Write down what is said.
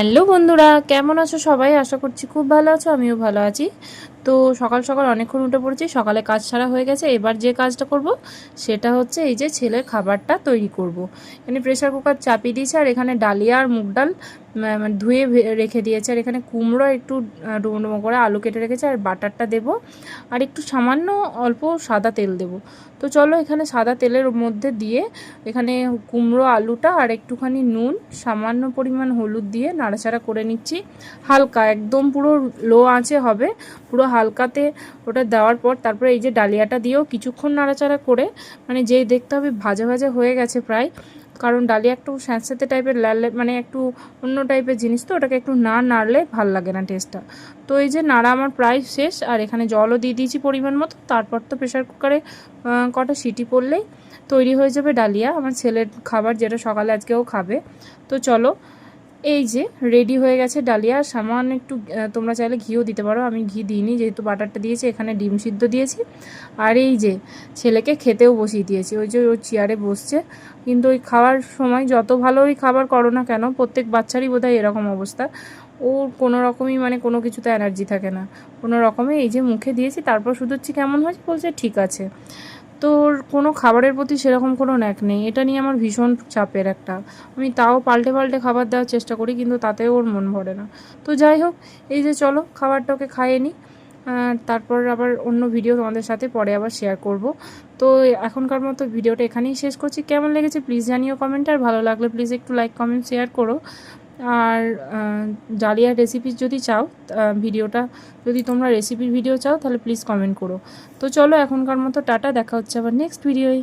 Hello বন্ধুরা, কেমন আছো সবাই? আশা করছি খুব ভালো আছো, আমিও ভালো আছি। তো সকাল সকাল অনেকক্ষণ উঠে পড়েছি, সকালে কাজ সারা হয়ে গেছে। এবার যে কাজটা করব সেটা হচ্ছে এই যে ছেলের খাবারটা তৈরি করব। এখানে প্রেসার কুকার চাপিয়ে দিয়েছে, আর এখানে ডালিয়া আর মুগ ডাল মানে ধুয়ে রেখে দিয়েছে, আর এখানে কুমড়ো একটু ডুমো ডুমো করে আলু কেটে রেখেছে, আর বাটারটা দেবো, আর একটু সামান্য অল্প সাদা তেল দেবো। তো চলো এখানে সাদা তেলের মধ্যে দিয়ে এখানে কুমড়ো আলুটা আর একটুখানি নুন, সামান্য পরিমাণ হলুদ দিয়ে নাড়াচাড়া করে নিচ্ছি। হালকা একদম পুরো লো আঁচে হবে, পুরো হালকাতে ওটা দেওয়ার পর তারপরে এই যে ডালিয়াটা দিয়েও কিছুক্ষণ নাড়াচাড়া করে, মানে যেই দেখতে হবে ভাজা ভাজা হয়ে গেছে প্রায়, কারণ ডালিয়া একটু স্যাঁতস্যাঁতে টাইপের লাল, মানে একটু অন্য টাইপের জিনিস, তো ওটাকে একটু না নাড়লে ভাল লাগে না টেস্টটা। তো এই যে নাড়া আমার প্রায় শেষ, আর এখানে জলও দিয়ে দিয়েছি পরিমাণ মতো। তারপর তো প্রেশার কুকারে কটা সিটি পড়লেই তৈরি হয়ে যাবে ডালিয়া, আমার ছেলের খাবার, যেটা সকালে আজকেও খাবে। তো চলো, এই যে রেডি হয়ে গেছে ডালিয়া। সামান্য একটু তোমরা চাইলে ঘিও দিতে পারো, আমি ঘি দিইনি যেহেতু বাটারটা দিয়েছি। এখানে ডিম সিদ্ধ দিয়েছি, আর এই যে ছেলেকে খেতেও বসিয়ে দিয়েছি। ওই যে ওই চেয়ারে বসছে, কিন্তু ওই খাওয়ার সময় যত ভালোই খাবার করো না কেন, প্রত্যেক বাচ্চারই বোধহয় এরকম অবস্থা, ওর কোনো রকমই মানে কোনো কিছুতে এনার্জি থাকে না কোনো রকমে। এই যে মুখে দিয়েছি, তারপর শুধু হচ্ছে কেমন হয়েছে, বলছে ঠিক আছে। তো ওর কোনো খাবারের প্রতি সেরকম কোনো ন্যাক নেই, এটা নিয়ে আমার ভীষণ চাপের একটা। আমি তাও পাল্টে পাল্টে খাবার দেওয়ার চেষ্টা করি, কিন্তু তাতেও ওর মন ভরে না। তো যাই হোক, এই যে চলো খাবারটা ওকে খাইয়ে নিই, তারপর আবার অন্য ভিডিও তোমাদের সাথে পরে আবার শেয়ার করব। তো এখনকার মতো ভিডিওটা এখানেই শেষ করছি। কেমন লেগেছে প্লিজ জানিও কমেন্টে, আর ভালো লাগলে প্লিজ একটু লাইক কমেন্ট শেয়ার করো। আর ডালিয়ার রেসিপি যদি চাও, ভিডিওটা যদি তোমরা রেসিপির ভিডিও চাও, তাহলে প্লিজ কমেন্ট করো। তো চলো এখনকার মতো টাটা, দেখা হচ্ছে আবার নেক্সট ভিডিওয়।